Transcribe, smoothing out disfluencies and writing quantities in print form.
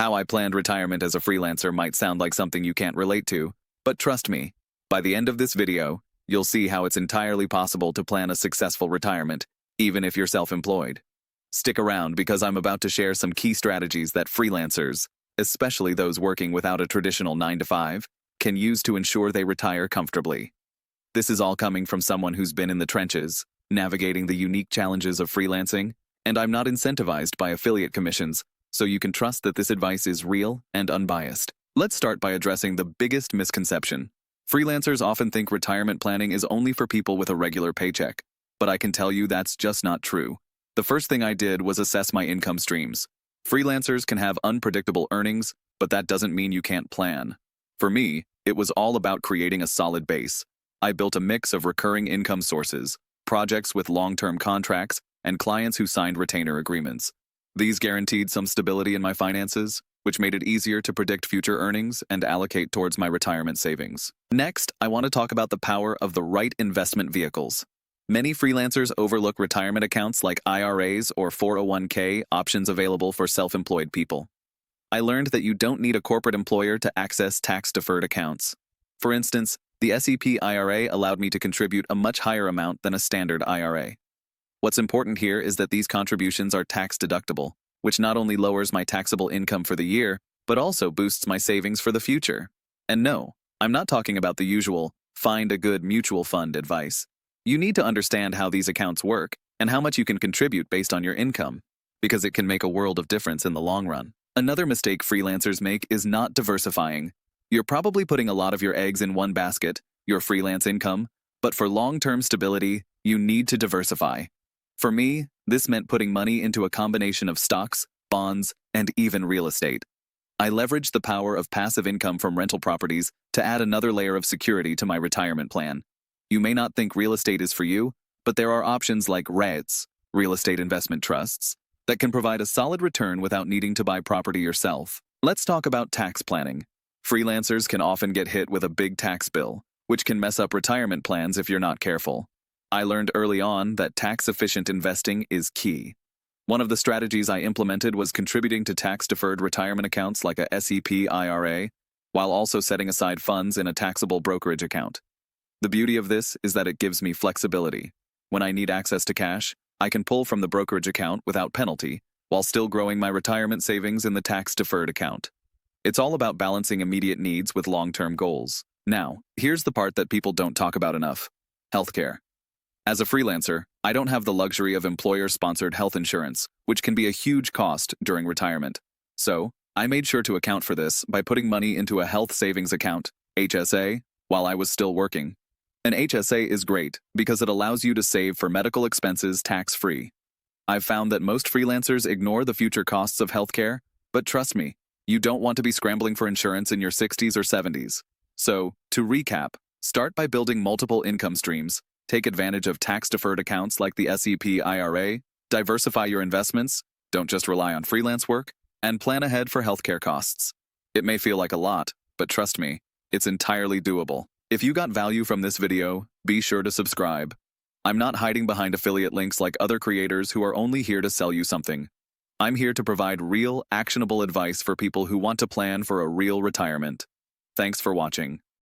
How I planned retirement as a freelancer might sound like something you can't relate to, but trust me, by the end of this video, you'll see how it's entirely possible to plan a successful retirement, even if you're self-employed. Stick around because I'm about to share some key strategies that freelancers, especially those working without a traditional 9-to-5, can use to ensure they retire comfortably. This is all coming from someone who's been in the trenches, navigating the unique challenges of freelancing, and I'm not incentivized by affiliate commissions, so you can trust that this advice is real and unbiased. Let's start by addressing the biggest misconception. Freelancers often think retirement planning is only for people with a regular paycheck, but I can tell you that's just not true. The first thing I did was assess my income streams. Freelancers can have unpredictable earnings, but that doesn't mean you can't plan. For me, it was all about creating a solid base. I built a mix of recurring income sources, projects with long-term contracts, and clients who signed retainer agreements. These guaranteed some stability in my finances, which made it easier to predict future earnings and allocate towards my retirement savings. Next, I want to talk about the power of the right investment vehicles. Many freelancers overlook retirement accounts like IRAs or 401k options available for self-employed people. I learned that you don't need a corporate employer to access tax-deferred accounts. For instance, the SEP IRA allowed me to contribute a much higher amount than a standard IRA. What's important here is that these contributions are tax-deductible, which not only lowers my taxable income for the year, but also boosts my savings for the future. And no, I'm not talking about the usual, find a good mutual fund advice. You need to understand how these accounts work and how much you can contribute based on your income, because it can make a world of difference in the long run. Another mistake freelancers make is not diversifying. You're probably putting a lot of your eggs in one basket, your freelance income, but for long-term stability, you need to diversify. For me, this meant putting money into a combination of stocks, bonds, and even real estate. I leveraged the power of passive income from rental properties to add another layer of security to my retirement plan. You may not think real estate is for you, but there are options like REITs, real estate investment trusts, that can provide a solid return without needing to buy property yourself. Let's talk about tax planning. Freelancers can often get hit with a big tax bill, which can mess up retirement plans if you're not careful. I learned early on that tax-efficient investing is key. One of the strategies I implemented was contributing to tax-deferred retirement accounts like a SEP IRA, while also setting aside funds in a taxable brokerage account. The beauty of this is that it gives me flexibility. When I need access to cash, I can pull from the brokerage account without penalty, while still growing my retirement savings in the tax-deferred account. It's all about balancing immediate needs with long-term goals. Now, here's the part that people don't talk about enough: healthcare. As a freelancer, I don't have the luxury of employer-sponsored health insurance, which can be a huge cost during retirement. So, I made sure to account for this by putting money into a health savings account, HSA, while I was still working. An HSA is great because it allows you to save for medical expenses tax-free. I've found that most freelancers ignore the future costs of healthcare, but trust me, you don't want to be scrambling for insurance in your 60s or 70s. So, to recap, start by building multiple income streams. Take advantage of tax-deferred accounts like the SEP IRA, diversify your investments, don't just rely on freelance work, and plan ahead for healthcare costs. It may feel like a lot, but trust me, it's entirely doable. If you got value from this video, be sure to subscribe. I'm not hiding behind affiliate links like other creators who are only here to sell you something. I'm here to provide real, actionable advice for people who want to plan for a real retirement. Thanks for watching.